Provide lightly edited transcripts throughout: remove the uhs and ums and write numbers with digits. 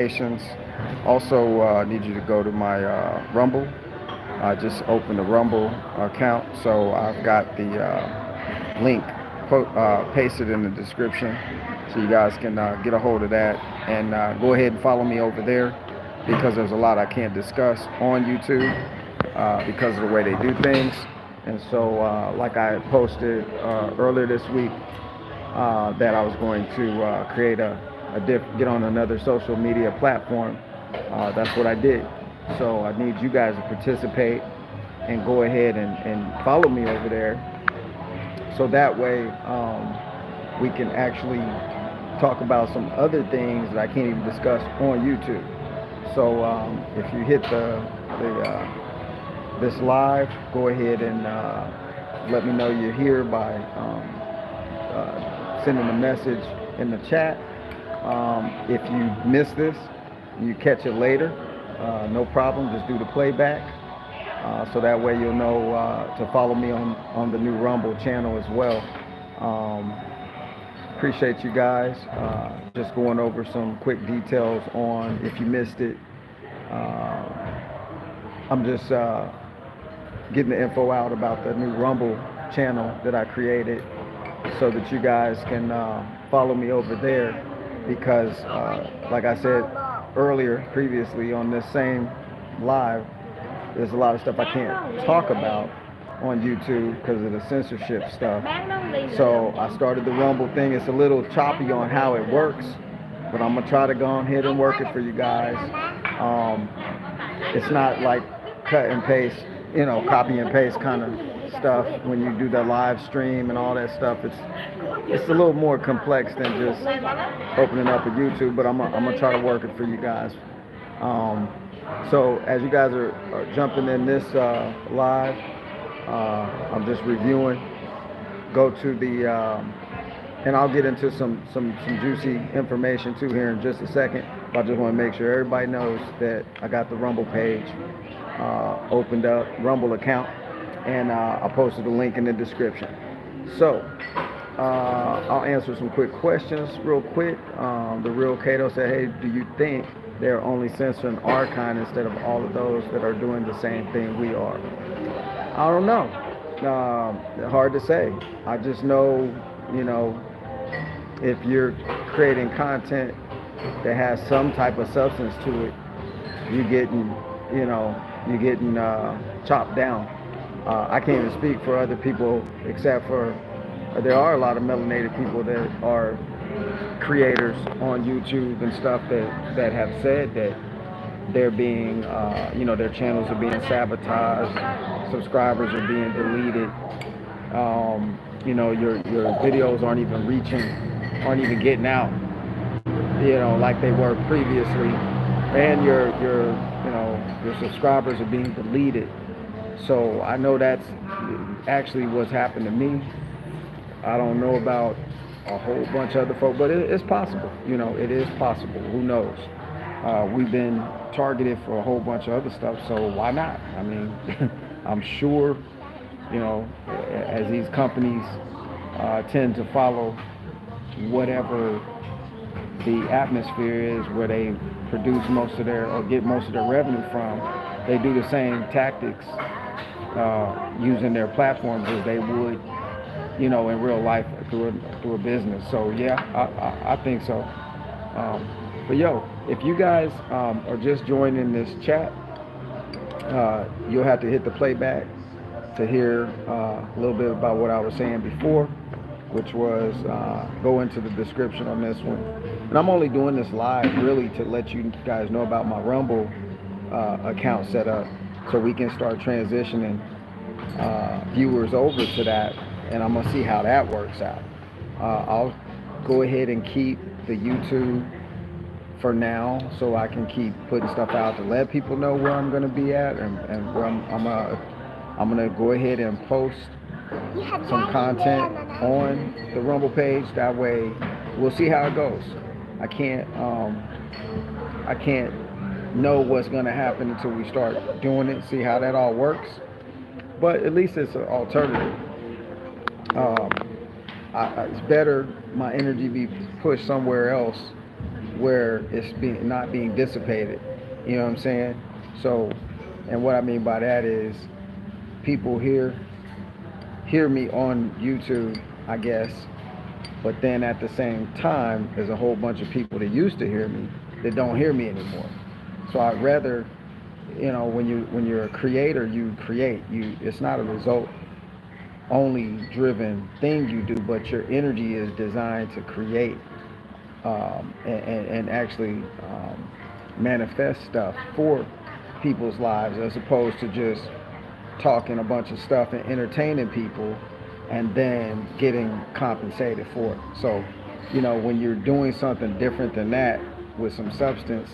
notifications. Also, need you to go to my Rumble. I just opened a Rumble account, so I've got the link pasted in the description, so you guys can get a hold of that and go ahead and follow me over there because there's a lot I can't discuss on YouTube because of the way they do things. And so, like I posted earlier this week, that I was going to create get on another social media platform. That's what I did. So I need you guys to participate and go ahead and follow me over there. So that way we can actually talk about some other things that I can't even discuss on YouTube. So if you hit this live, go ahead and let me know you're here by sending a message in the chat. If you miss this, you catch it later, no problem. Just do the playback. So that way you'll know to follow me on the new Rumble channel as well. Appreciate you guys. Just going over some quick details on if you missed it. I'm just getting the info out about the new Rumble channel that I created so that you guys can follow me over there because like I said earlier previously on this same live, there's a lot of stuff I can't talk about on YouTube because of the censorship stuff. So I started the Rumble thing. It's a little choppy on how it works, but I'm gonna try to go ahead and work it for you guys. It's not like cut and paste, copy and paste kind of stuff when you do the live stream and all that stuff. It's a little more complex than just opening up a YouTube, but I'm gonna try to work it for you guys. So as you guys are jumping in this live, I'm just reviewing. Go to the and I'll get into some juicy information too here in just a second. I just want to make sure everybody knows that I got the Rumble page opened up, Rumble account, and I posted a link in the description. So I'll answer some quick questions real quick. The real Cato said, hey, do you think they're only censoring our kind instead of all of those that are doing the same thing we are? I don't know. Hard to say. I just know, if you're creating content that has some type of substance to it, you're getting chopped down. I can't even speak for other people except for there are a lot of melanated people that are creators on YouTube and stuff that have said that they're being, their channels are being sabotaged, subscribers are being deleted, your videos aren't even getting out, like they were previously, and your subscribers are being deleted. So I know that's actually what's happened to me. I don't know about a whole bunch of other folks, but it's possible. It is possible. Who knows? We've been targeted for a whole bunch of other stuff, so why not? I mean, I'm sure, as these companies tend to follow whatever the atmosphere is where they produce most of their or get most of their revenue from, they do the same tactics using their platforms as they would, in real life through a business. So yeah, I think so. But if you guys are just joining this chat, you'll have to hit the playback to hear a little bit about what I was saying before, which was go into the description on this one. And I'm only doing this live really to let you guys know about my Rumble account set up so we can start transitioning viewers over to that, and I'm gonna see how that works out. I'll go ahead and keep the YouTube for now so I can keep putting stuff out to let people know where I'm gonna be at and where I'm gonna go ahead and post some content on the Rumble page. That way we'll see how it goes. I can't know what's gonna happen until we start doing it, see how that all works. But at least it's an alternative. It's better my energy be pushed somewhere else, where it's not being dissipated. You know what I'm saying? So, and what I mean by that is people hear me on YouTube, I guess, but then at the same time, there's a whole bunch of people that used to hear me that don't hear me anymore. So I'd rather, when you're a creator, you create. It's not a result only driven thing you do, but your energy is designed to create, and actually manifest stuff for people's lives, as opposed to just talking a bunch of stuff and entertaining people and then getting compensated for it. So, when you're doing something different than that with some substance,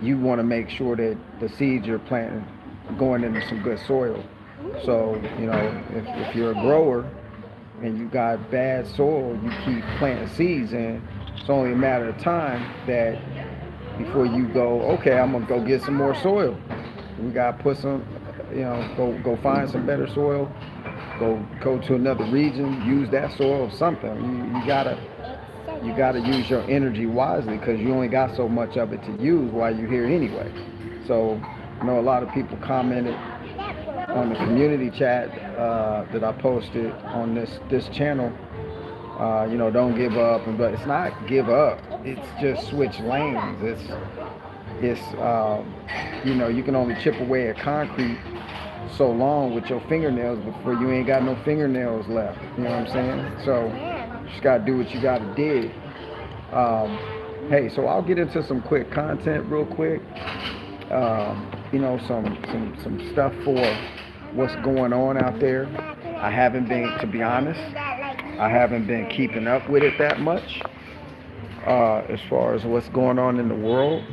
you want to make sure that the seeds you're planting are going into some good soil. So, if you're a grower and you got bad soil, you keep planting seeds in, it's only a matter of time that before you go, okay, I'm gonna go get some more soil. We gotta put some, go find some better soil, go to another region, use that soil or something. You gotta use your energy wisely, because you only got so much of it to use while you're here anyway. So I know a lot of people commented on the community chat that I posted on this channel. Don't give up, but it's not give up. It's just switch lanes. You can only chip away at concrete so long with your fingernails before you ain't got no fingernails left. You know what I'm saying? So you just gotta do what you gotta do. Hey, so I'll get into some quick content real quick. Some stuff for what's going on out there. I haven't been, to be honest, I haven't been keeping up with it that much, as far as what's going on in the world,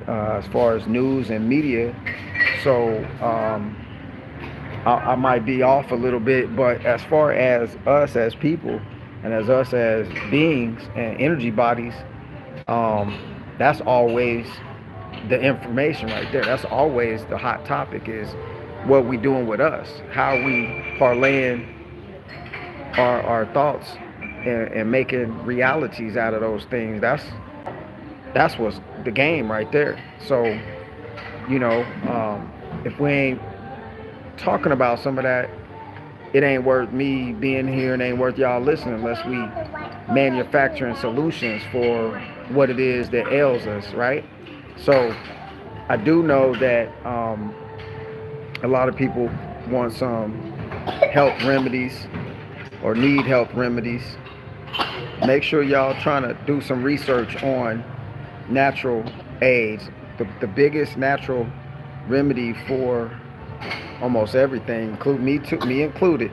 as far as news and media. So I might be off a little bit, but as far as us as people and as us as beings and energy bodies, that's always the information right there. That's always the hot topic, is what we doing with us, how we parlaying our thoughts and making realities out of those things. That's what's the game right there. So, if we ain't talking about some of that, it ain't worth me being here, and ain't worth y'all listening, unless we manufacturing solutions for what it is that ails us, right? So I do know that a lot of people want some health remedies or need health remedies. Make sure y'all trying to do some research on natural aids. The biggest natural remedy for almost everything, including me included,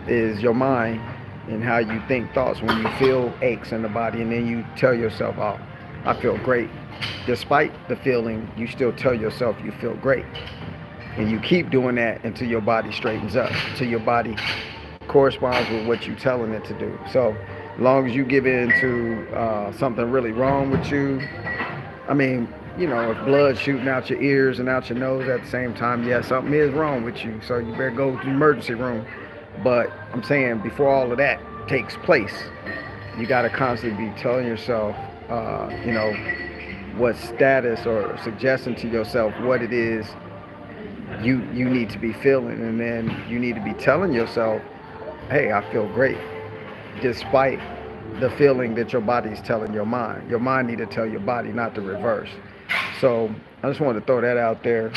is your mind and how you think thoughts. When you feel aches in the body, and then you tell yourself, "Oh, I feel great." Despite the feeling, you still tell yourself you feel great, and you keep doing that until your body straightens up, until your body corresponds with what you're telling it to do. So, as long as you give in to something really wrong with you, I mean, if blood's shooting out your ears and out your nose at the same time, yeah, something is wrong with you. So you better go to the emergency room. But I'm saying, before all of that takes place, you got to constantly be telling yourself, what status, or suggesting to yourself what it is you need to be feeling. And then you need to be telling yourself, hey, I feel great, despite the feeling that your body's telling your mind. Your mind need to tell your body, not the reverse. So I just wanted to throw that out there.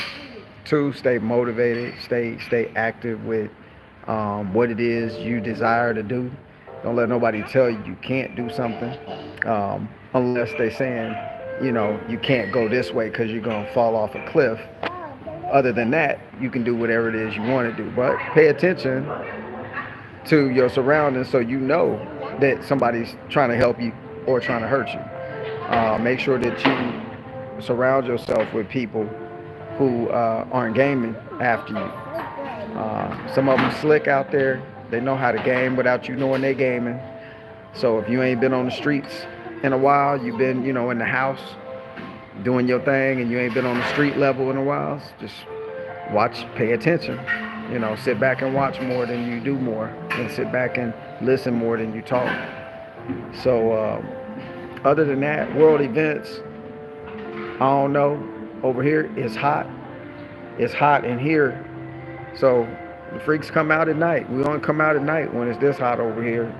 2, stay motivated, stay active with what it is you desire to do. Don't let nobody tell you you can't do something, unless they're saying, you can't go this way because you're going to fall off a cliff. Other than that, you can do whatever it is you want to do. But pay attention to your surroundings, so you know that somebody's trying to help you or trying to hurt you. Make sure that you surround yourself with people who aren't gaming after you. Some of them slick out there. They know how to game without you knowing they're gaming. So if you ain't been on the streets in a while, you've been, in the house doing your thing, and you ain't been on the street level in a while, just watch, pay attention. Sit back and watch more than you do more, and sit back and listen more than you talk. So Other than that, world events, I don't know. Over here, it's hot. It's hot in here. So the freaks come out at night. We only come out at night when it's this hot over here.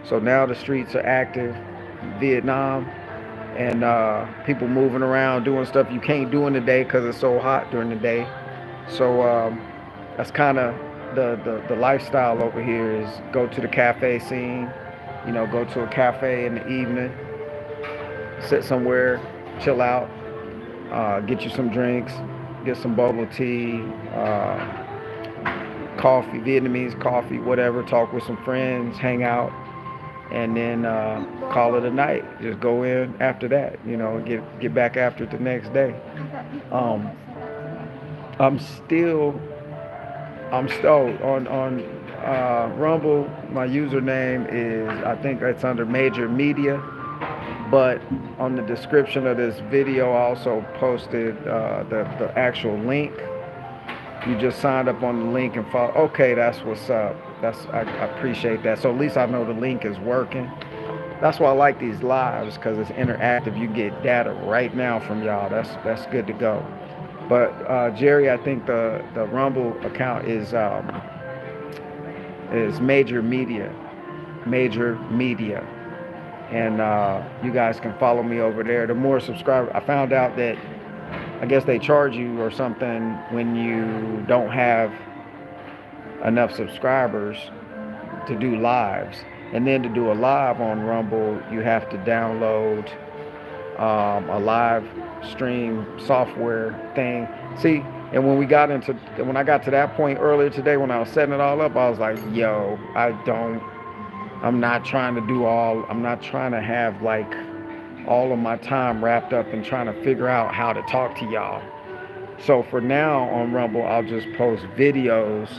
So now the streets are active. Vietnam, and people moving around doing stuff you can't do in the day because it's so hot during the day. So that's kind of the lifestyle over here is go to the cafe scene, go to a cafe in the evening, sit somewhere, chill out, get you some drinks, get some bubble tea, coffee, Vietnamese coffee, whatever, talk with some friends, hang out, and then call it a night. Just go in after that, get back after it the next day. I'm still on Rumble. My username is, I think it's under Major Media, but on the description of this video I also posted the actual link. You just signed up on the link and follow. Okay, that's what's up. I appreciate that. So at least I know the link is working. That's why I like these lives, because it's interactive. You get data right now from y'all. That's good to go. But Jerry, I think the Rumble account is Major Media, and you guys can follow me over there. The more subscribers, I found out that I guess they charge you or something when you don't have enough subscribers to do lives. And then to do a live on Rumble, you have to download a live stream software thing. See, and when I got to that point earlier today, when I was setting it all up, I was like, yo, I'm not trying to have like all of my time wrapped up in trying to figure out how to talk to y'all. So for now on Rumble, I'll just post videos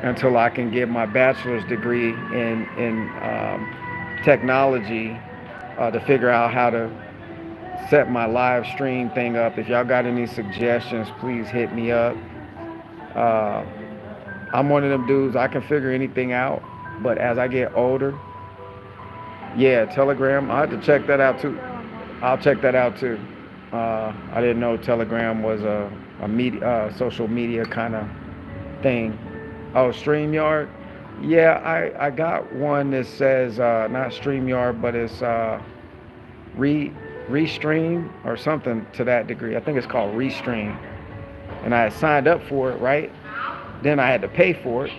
until I can get my bachelor's degree in technology to figure out how to set my live stream thing up. If y'all got any suggestions, please hit me up. I'm one of them dudes, I can figure anything out, but as I get older, yeah, Telegram, I have to check that out too. I'll check that out too. I didn't know Telegram was a social media kind of thing. Oh, StreamYard? Yeah, I got one that says, not StreamYard, but it's Restream or something to that degree. I think it's called Restream. And I had signed up for it, right? Then I had to pay for it.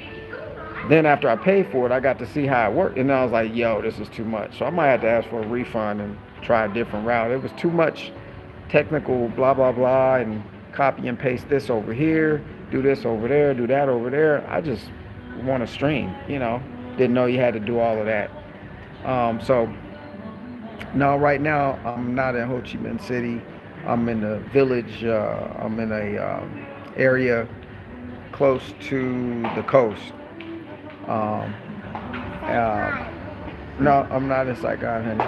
Then after I paid for it, I got to see how it worked. And then I was like, yo, this is too much. So I might have to ask for a refund and try a different route. It was too much technical blah, blah, blah, and copy and paste this over here, do this over there, do that over there. I just want to stream, Didn't know you had to do all of that. So no, right now I'm not in Ho Chi Minh City. I'm in a village. I'm in a area close to the coast. No, I'm not in Saigon, honey.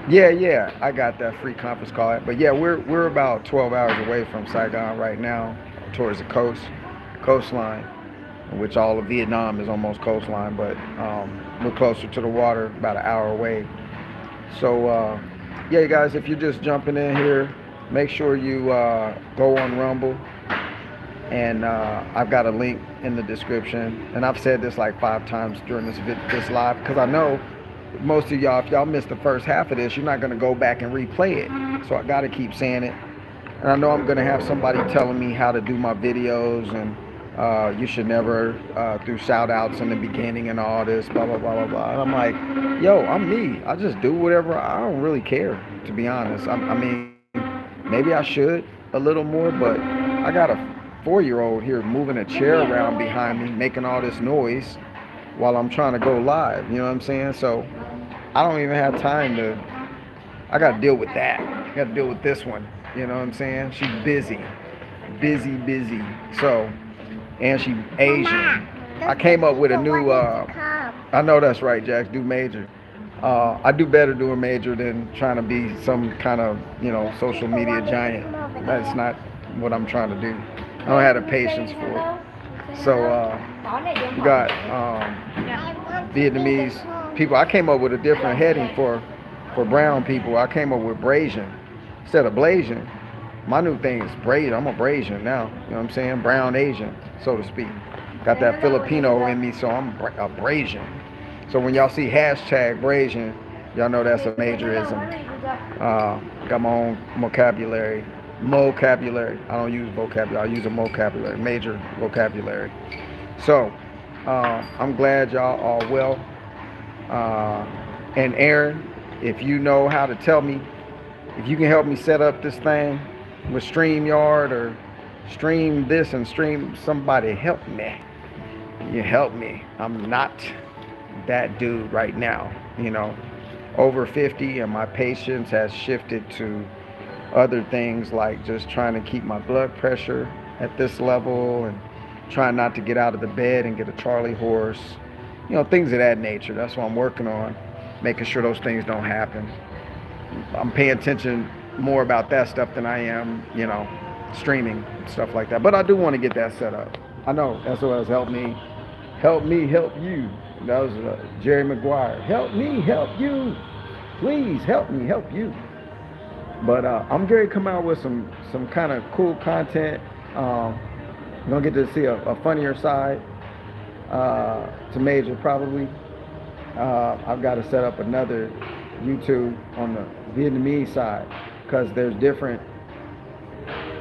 Yeah, I got that free conference call. But yeah, we're about 12 hours away from Saigon right now, towards the coastline, which all of Vietnam is almost coastline, but we're closer to the water, about an hour away. So yeah, you guys, if you're just jumping in here, make sure you go on Rumble. And I've got a link in the description. And I've said this like 5 times during this live, because I know most of y'all, if y'all missed the first half of this, you're not going to go back and replay it. So I got to keep saying it. And I know I'm going to have somebody telling me how to do my videos, and you should never do shout outs in the beginning and all this, blah, blah, blah, blah, blah. And I'm like, yo, I'm me. I just do whatever. I don't really care, to be honest. I mean, maybe I should a little more, but I got a 4-year-old here moving a chair around behind me, making all this noise while I'm trying to go live. You know what I'm saying? So I don't even have time I got to deal with that. I got to deal with this one. You know what I'm saying? She's busy. So, and she's Asian. I came up with a new, I know that's right, Jax, do major. I do better doing major than trying to be some kind of, social media giant. That's not what I'm trying to do. I don't have the patience for it. So we got Vietnamese people. I came up with a different heading for brown people. I came up with Brasian instead of Blasian. My new thing is Braid. I'm a Brasian now. You know what I'm saying? Brown Asian, so to speak. Got that Filipino in me, so I'm a Brasian. So when y'all see hashtag Brasian, y'all know that's a majorism. Got my own vocabulary. I don't use vocabulary. I use a vocabulary, major vocabulary. So I'm glad y'all are well. And Aaron, if you know how to tell me, if you can help me set up this thing with StreamYard or stream this and stream, somebody help me. You help me. I'm not that dude right now, over 50, and my patience has shifted to other things like just trying to keep my blood pressure at this level and trying not to get out of the bed and get a Charlie horse, things of that nature. That's what I'm working on, making sure those things don't happen. I'm paying attention more about that stuff than I am, streaming, stuff like that. But I do want to get that set up. I know SOS help me, help you. That was Jerry Maguire. Help me, help you. Please help me, help you. But I'm going to come out with some kind of cool content. You're going to get to see a funnier side to Major probably. I've got to set up another YouTube on the Vietnamese side because there's different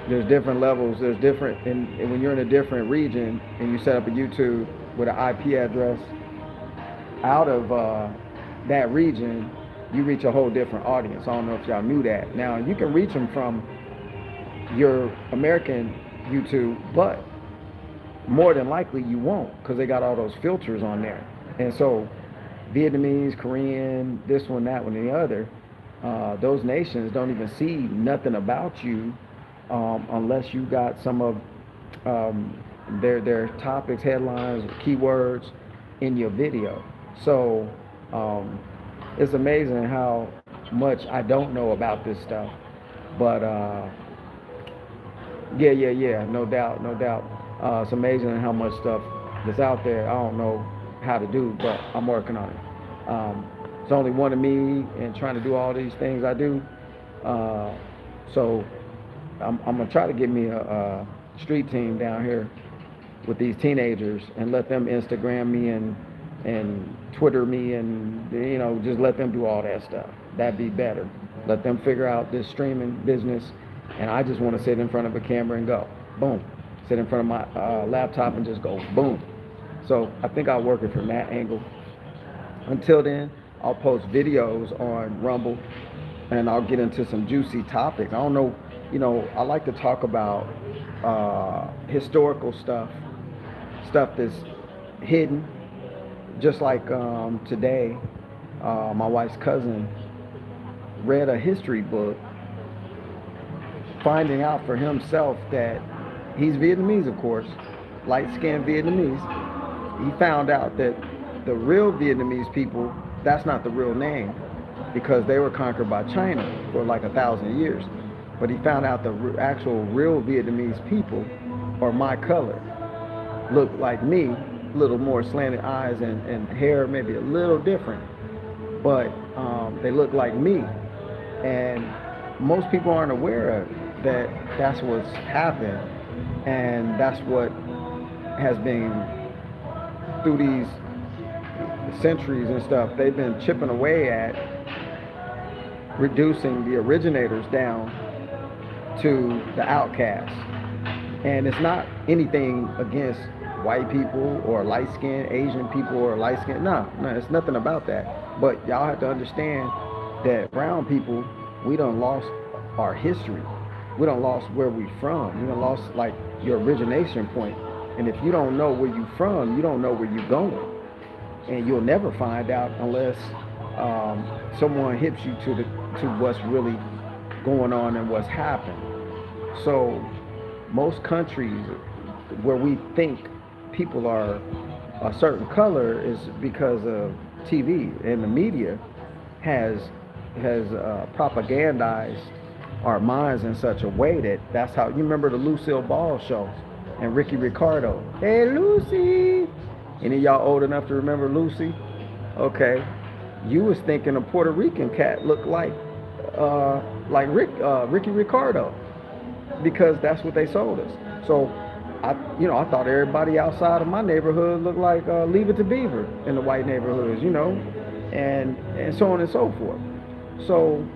levels. There's different, and when you're in a different region and you set up a YouTube with an IP address out of that region, you reach a whole different audience. I don't know if y'all knew that. Now, you can reach them from your American YouTube, but more than likely you won't because they got all those filters on there. And so Vietnamese, Korean, this one, that one, and the other, those nations don't even see nothing about you unless you got some of their topics, headlines, keywords in your video. So it's amazing how much I don't know about this stuff. But yeah, no doubt. It's amazing how much stuff that's out there I don't know how to do, but I'm working on it. It's only one of me and trying to do all these things I do. So I'm gonna try to get me a street team down here with these teenagers and let them Instagram me and Twitter me and just let them do all that stuff. That'd be better. Let them figure out this streaming business, and I just want to sit in front of a camera and go boom. Sit in front of my laptop and just go boom. So I think I'll work it from that angle. Until then, I'll post videos on Rumble and I'll get into some juicy topics. I don't know, I like to talk about historical stuff that's hidden. Just like today, my wife's cousin read a history book, finding out for himself that he's Vietnamese, of course, light-skinned Vietnamese. He found out that the real Vietnamese people, that's not the real name because they were conquered by China for like 1,000 years. But he found out the actual real Vietnamese people are my color, look like me, a little more slanted eyes and hair maybe a little different, but they look like me. And most people aren't aware of that that's what's happened, and that's what has been through these centuries and stuff. They've been chipping away at reducing the originators down to the outcasts. And it's not anything against white people or light-skinned Asian people or light-skinned, no, it's nothing about that. But y'all have to understand that brown people, we done lost our history. We done lost where we from. We done lost like your origination point. And if you don't know where you from, you don't know where you're going. And you'll never find out unless someone hits you to what's really going on and what's happened. So most countries where we think people are a certain color is because of TV, and the media has propagandized our minds in such a way that that's how. You remember the Lucille Ball show and Ricky Ricardo? Hey Lucy! Any of y'all old enough to remember Lucy? Okay, You was thinking a Puerto Rican cat looked like Ricky Ricardo, because that's what they sold us. So I thought everybody outside of my neighborhood looked like Leave It to Beaver in the white neighborhoods, and so on and so forth. So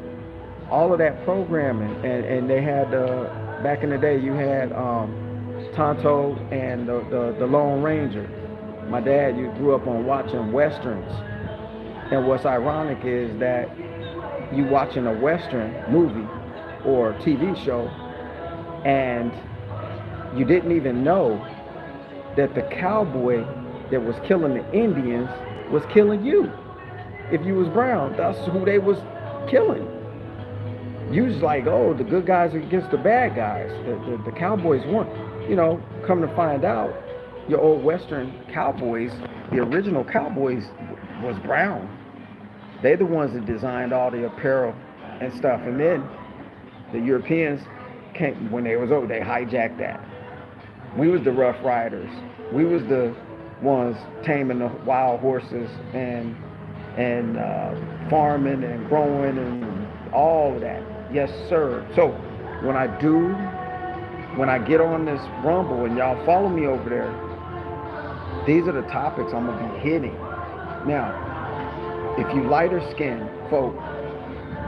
all of that programming, and they had back in the day you had Tonto and the Lone Ranger. My dad, you grew up on watching westerns, and what's ironic is that you watching a western movie or TV show, and you didn't even know that the cowboy that was killing the Indians was killing you. If you was brown, that's who they was killing. You was like, oh, the good guys against the bad guys. The cowboys won. Come to find out, your old western cowboys, the original cowboys, was brown. They're the ones that designed all the apparel and stuff. And then the Europeans came, when they was over, they hijacked that. We was the Rough Riders. We was the ones taming the wild horses and farming and growing and all of that. Yes, sir. So when I get on this Rumble and y'all follow me over there, these are the topics I'm gonna be hitting. Now, if you lighter skinned folk,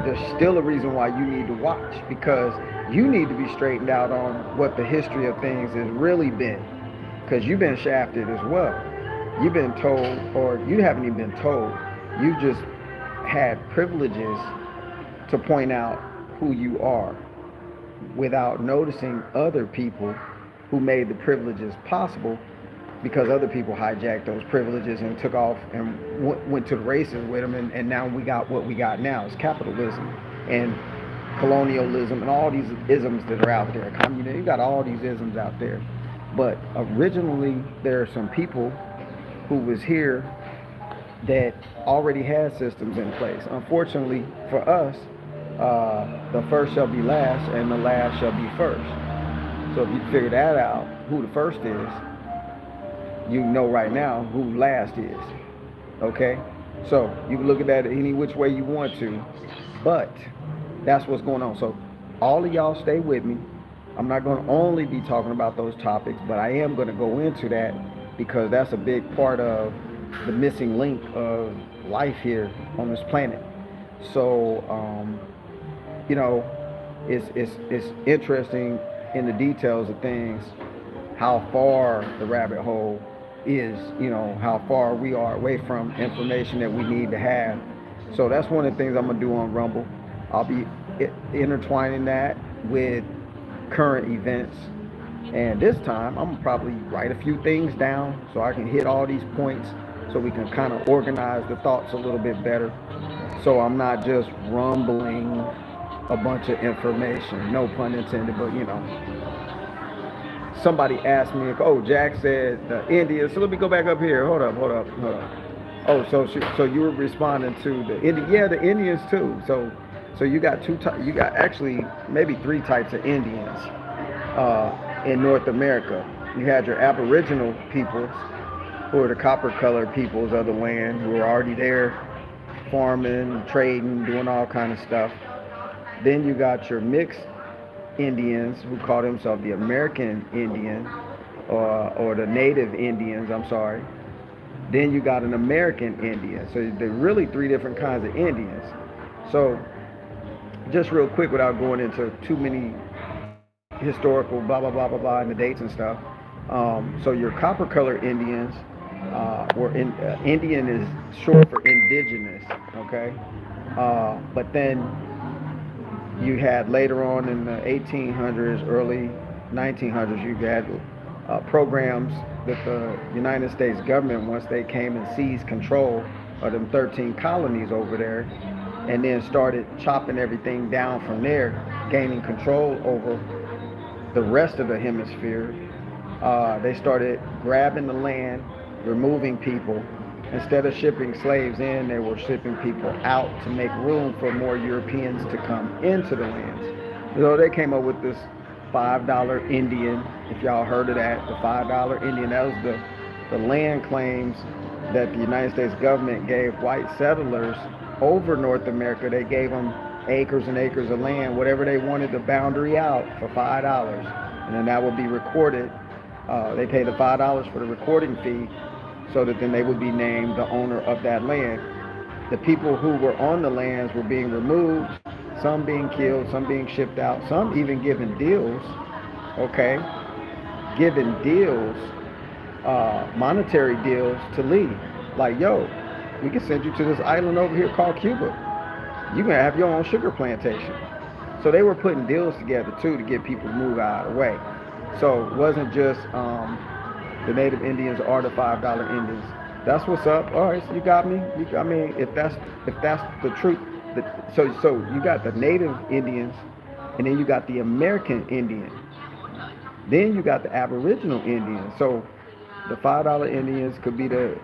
there's still a reason why you need to watch, because you need to be straightened out on what the history of things has really been, because you've been shafted as well. You've been told, or you haven't even been told, you just had privileges to point out who you are without noticing other people who made the privileges possible, because other people hijacked those privileges and took off and went to the races with them, and now we got what we got now. It's capitalism and colonialism and all these isms that are out there. You got all these isms out there. But originally, there are some people who was here that already had systems in place. Unfortunately for us, the first shall be last and the last shall be first. So if you figure that out, who the first is, you know right now who last is. Okay? So you can look at that any which way you want to, but that's what's going on. So all of y'all stay with me. I'm not going to only be talking about those topics, but I am going to go into that, because that's a big part of the missing link of life here on this planet. So it's interesting in the details of things, how far the rabbit hole is, how far we are away from information that we need to have. So that's one of the things I'm going to do on Rumble. I'll be intertwining that with current events. And this time, I'm going to probably write a few things down so I can hit all these points, so we can kind of organize the thoughts a little bit better. So I'm not just rumbling a bunch of information, no pun intended, but somebody asked me, oh, Jack said the Indians. So let me go back up here. Hold up. Oh, so you were responding to the Indians too. So you got you got actually maybe 3 types of Indians in North America. You had your Aboriginal peoples, who are the copper-colored peoples of the land, who are already there, farming, trading, doing all kind of stuff. Then you got your mixed Indians, who call themselves the American Indian, or the Native Indians, I'm sorry. Then you got an American Indian. So there are really 3 different kinds of Indians. So just real quick, without going into too many historical blah blah blah blah blah and the dates and stuff. So your copper-colored Indians Indian is short for indigenous, okay? But then you had later on in the 1800s, early 1900s, you had programs that the United States government, once they came and seized control of them 13 colonies over there, and then started chopping everything down from there, gaining control over the rest of the hemisphere. They started grabbing the land, removing people. Instead of shipping slaves in, they were shipping people out to make room for more Europeans to come into the lands. So they came up with this $5 Indian, if y'all heard of that, the $5 Indian. That was the land claims that the United States government gave white settlers over North America. They gave them acres and acres of land, whatever they wanted the boundary out for $5, and then that would be recorded. They pay the $5 for the recording fee, so that then they would be named the owner of that land. The people who were on the lands were being removed, some being killed, some being shipped out, some even given deals, okay, given deals, monetary deals to leave. Like, yo, we can send you to this island over here called Cuba. You're going to have your own sugar plantation. So they were putting deals together, too, to get people to move out of the way. So it wasn't just the Native Indians or the $5 Indians. That's what's up. All right, so you got me. I mean, if that's the truth. So you got the Native Indians, and then you got the American Indian. Then you got the Aboriginal Indians. So the $5 Indians could be the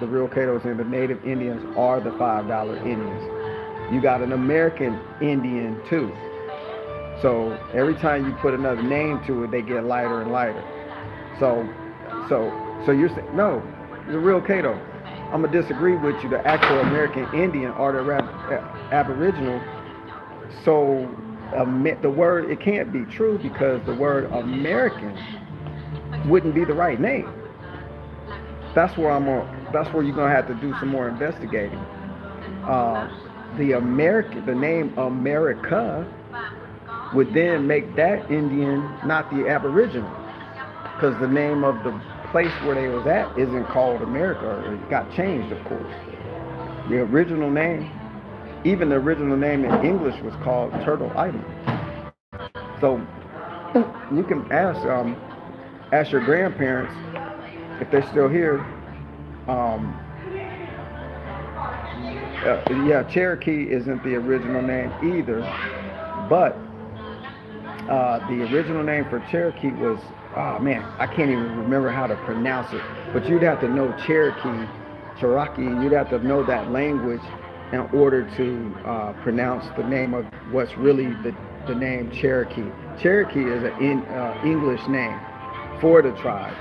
real Catos, and the Native Indians are the $5 Indians. You got an American Indian too. So every time you put another name to it, they get lighter and lighter. So you're saying, no, the real Cato. I'm gonna disagree with you. The actual American Indian or the Aboriginal. So the word, it can't be true, because the word American wouldn't be the right name. That's where you're gonna have to do some more investigating. The name America would then make that Indian not the Aboriginal, because the name of the place where they was at isn't called America, or it got changed, of course. The original name, even the original name in English, was called Turtle Island. So you can ask your grandparents if they're still here. Yeah, Cherokee isn't the original name either, but the original name for Cherokee was, oh man, I can't even remember how to pronounce it, but you'd have to know Cherokee, you'd have to know that language in order to pronounce the name of what's really the name Cherokee. Cherokee is an English name for the tribes.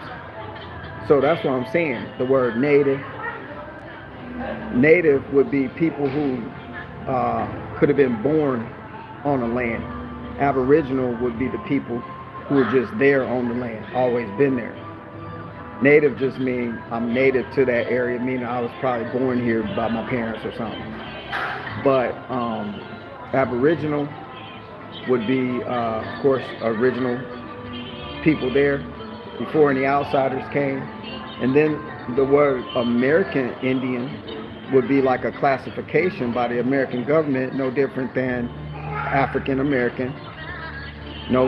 So that's what I'm saying. The word native would be people who could have been born on the land. Aboriginal would be the people who are just there on the land, always been there. Native just means I'm native to that area, meaning I was probably born here by my parents or something. But Aboriginal would be, of course, original people there before any outsiders came. And then the word American Indian would be like a classification by the American government, no different than African American, no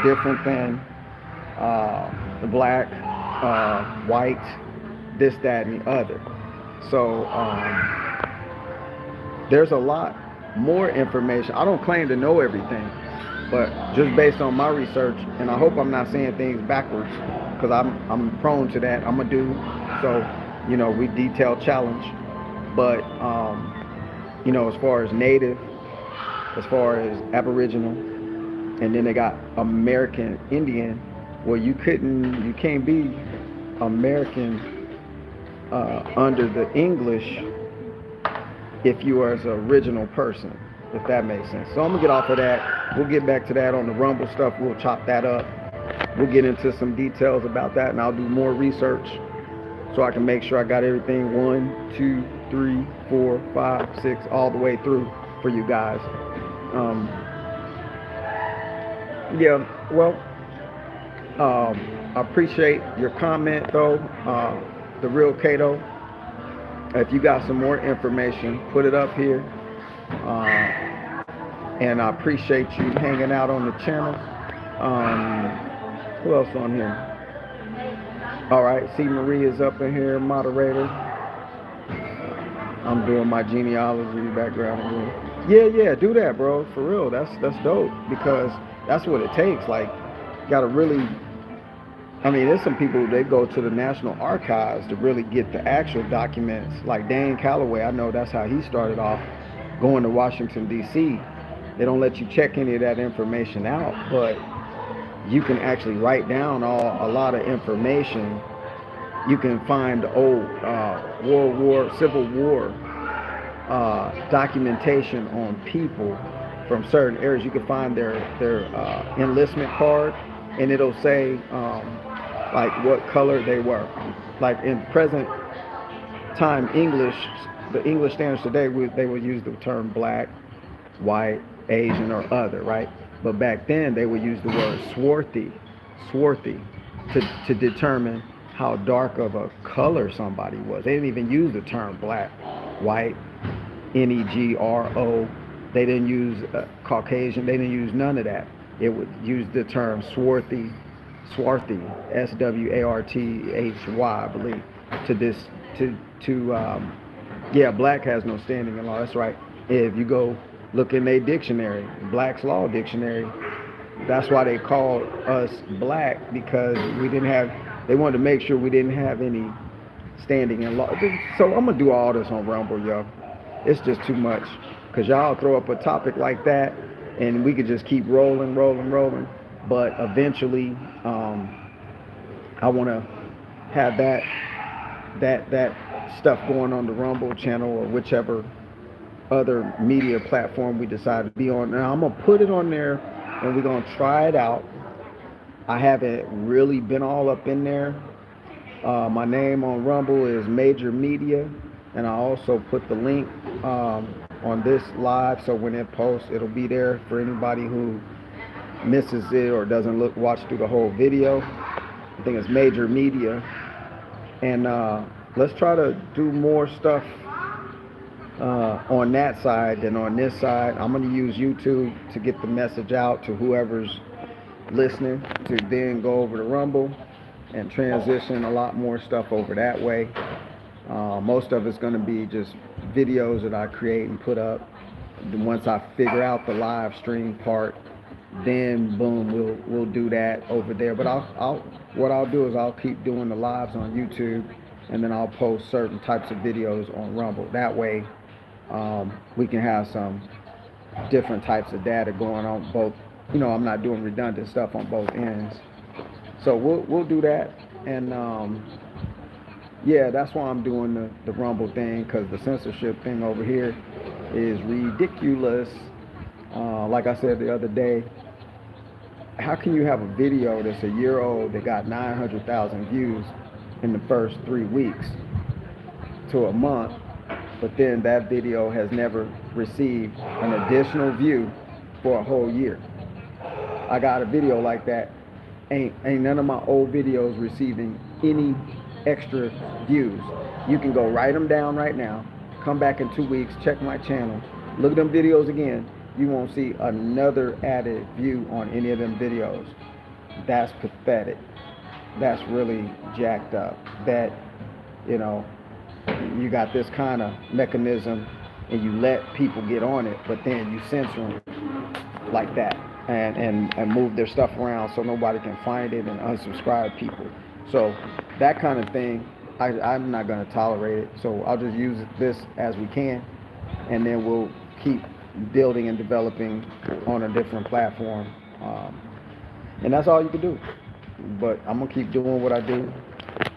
different than the black, white, this, that, and the other. So there's a lot more information. I don't claim to know everything, but just based on my research, and I hope I'm not saying things backwards, because I'm prone to that. I'm a dude, so we detail challenge. But as far as native, as far as Aboriginal, and then they got American Indian. Well, you can't be American under the English if you are as an original person, if that makes sense. So I'm gonna get off of that. We'll get back to that on the Rumble stuff. We'll chop that up. We'll get into some details about that, and I'll do more research so I can make sure I got everything 1, 2, 3, 4, 5, 6 all the way through for you guys. I appreciate your comment though, the real Cato. If you got some more information, put it up here. And I appreciate you hanging out on the channel. Who else on here? All right, C. Marie is up in here, moderator. I'm doing my genealogy background. Yeah, do that, bro. For real, that's dope, because that's what it takes. Like, gotta really. I mean, there's some people, they go to the National Archives to really get the actual documents. Like Dan Calloway, I know that's how he started off, going to Washington, D.C. They don't let you check any of that information out, but you can actually write down a lot of information You can find the old World War, Civil War documentation on people from certain areas. You can find their enlistment card, and it'll say like what color they were. Like in present time English, the English standards today, they would use the term black, white, Asian, or other, right? But back then they would use the word swarthy, to determine how dark of a color somebody was. They didn't even use the term black, white, negro. They didn't use Caucasian. They didn't use none of that. It would use the term swarthy, Swarthy, I believe, to this yeah, black has no standing in law. That's right. If you go look in a dictionary, Black's Law Dictionary, that's why they called us black, because we didn't have. They wanted to make sure we didn't have any standing in law. So I'm gonna do all this on Rumble, y'all. It's just too much, because y'all throw up a topic like that, and we could just keep rolling. But eventually, I want to have that stuff going on the Rumble channel or whichever other media platform we decide to be on. Now I'm gonna put it on there, and we're gonna try it out. I haven't really been all up in there. My name on Rumble is Major Media, and I also put the link on this live, so when it posts, it'll be there for anybody who misses it or doesn't watch through the whole video. I think it's Major Media, and let's try to do more stuff on that side than on this side. I'm going to use YouTube to get the message out to whoever's listening, to then go over to Rumble and transition a lot more stuff over that way. Most of it's going to be just videos that I create and put up. Then once I figure out the live stream part, then boom, we'll do that over there. But what I'll do is I'll keep doing the lives on YouTube, and then I'll post certain types of videos on Rumble. That way, we can have some different types of data going on both. You know, I'm not doing redundant stuff on both ends. So we'll do that, and yeah, that's why I'm doing the Rumble thing, because the censorship thing over here is ridiculous. Like I said the other day, how can you have a video that's a year old that got 900,000 views in the first 3 weeks to a month, but then that video has never received an additional view for a whole year? I got a video like that. Ain't none of my old videos receiving any extra views. You can go write them down right now, come back in 2 weeks, check my channel, look at them videos again. You won't see another added view on any of them videos. That's pathetic. That's really jacked up. That, you know, you got this kind of mechanism and you let people get on it, but then you censor them like that and move their stuff around so nobody can find it and unsubscribe people. So that kind of thing, I'm not going to tolerate it. So I'll just use this as we can, and then we'll keep building and developing on a different platform. And that's all you can do. But I'm going to keep doing what I do.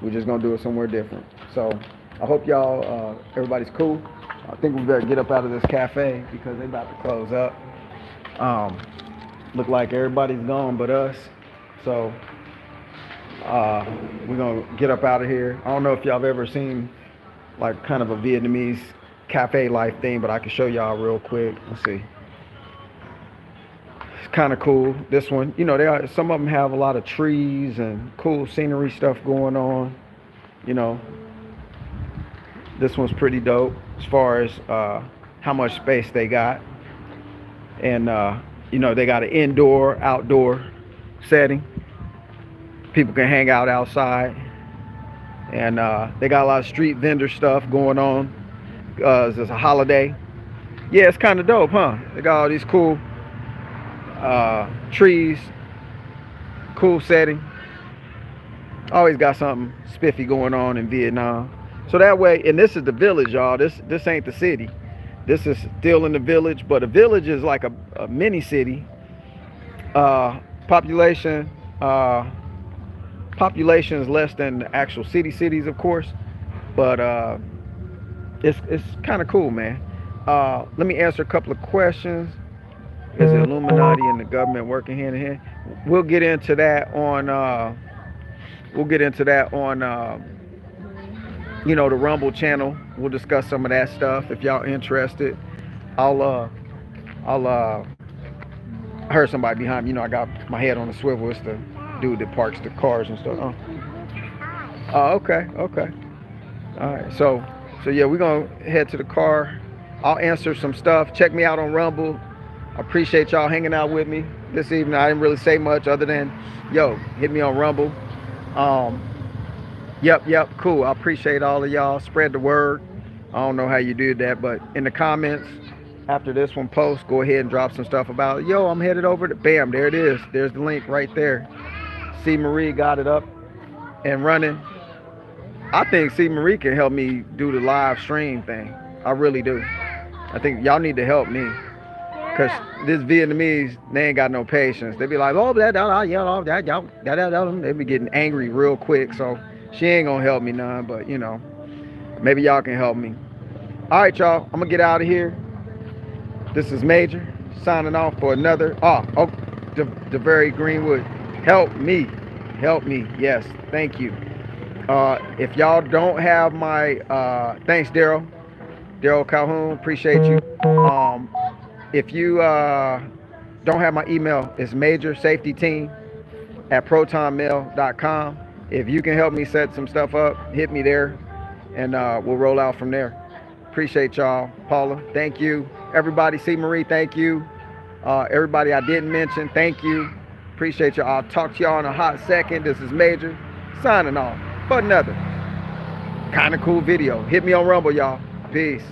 We're just going to do it somewhere different. So I hope y'all, everybody's cool. I think we better get up out of this cafe because they're about to close up. Look like everybody's gone but us. So we're going to get up out of here. I don't know if y'all have ever seen like kind of a Vietnamese cafe life thing, but I can show y'all real quick. Let's see. It's kind of cool. This one, you know, some of them have a lot of trees and cool scenery stuff going on. You know, this one's pretty dope as far as how much space they got. And you know, they got an indoor, outdoor setting. People can hang out outside. And they got a lot of street vendor stuff going on. It's a holiday. Yeah, it's kind of dope, huh? They got all these cool trees, cool setting. Always got something spiffy going on in Vietnam. So that way, and this is the village, y'all. This ain't the city. This is still in the village, but a village is like a mini city. Population Population is less than the actual cities, of course, but it's kind of cool, man. Let me answer a couple of questions. Is the Illuminati and the government working hand in hand? We'll get into that on. We'll get into that on. The Rumble channel. We'll discuss some of that stuff if y'all interested. I'll. I heard somebody behind me. I got my head on the swivel. It's the dude that parks the cars and stuff. Oh, okay. All right. So yeah, we're gonna head to the car. I'll answer some stuff. Check me out on Rumble. I appreciate y'all hanging out with me this evening. I didn't really say much other than, hit me on Rumble. Yep, cool. I appreciate all of y'all. Spread the word. I don't know how you do that, but in the comments after this one post, go ahead and drop some stuff about, I'm headed over to, bam, there it is. There's the link right there. C. Marie got it up and running. I think C. Marie can help me do the live stream thing. I really do. I think y'all need to help me. Because this Vietnamese, they ain't got no patience. They be like, they be getting angry real quick. So she ain't going to help me none. But, maybe y'all can help me. All right, y'all. I'm going to get out of here. This is Major signing off for another. DeVary Greenwood. Help me. Yes. Thank you. If y'all don't have my, thanks, Daryl Calhoun. Appreciate you. If you don't have my email, it's majorsafetyteam@protonmail.com. If you can help me set some stuff up, hit me there, and we'll roll out from there. Appreciate y'all. Paula, thank you. Everybody, C. Marie, thank you. Everybody I didn't mention, thank you. Appreciate y'all. I'll talk to y'all in a hot second. This is Major, signing off for another kind of cool video. Hit me on Rumble, y'all. Peace.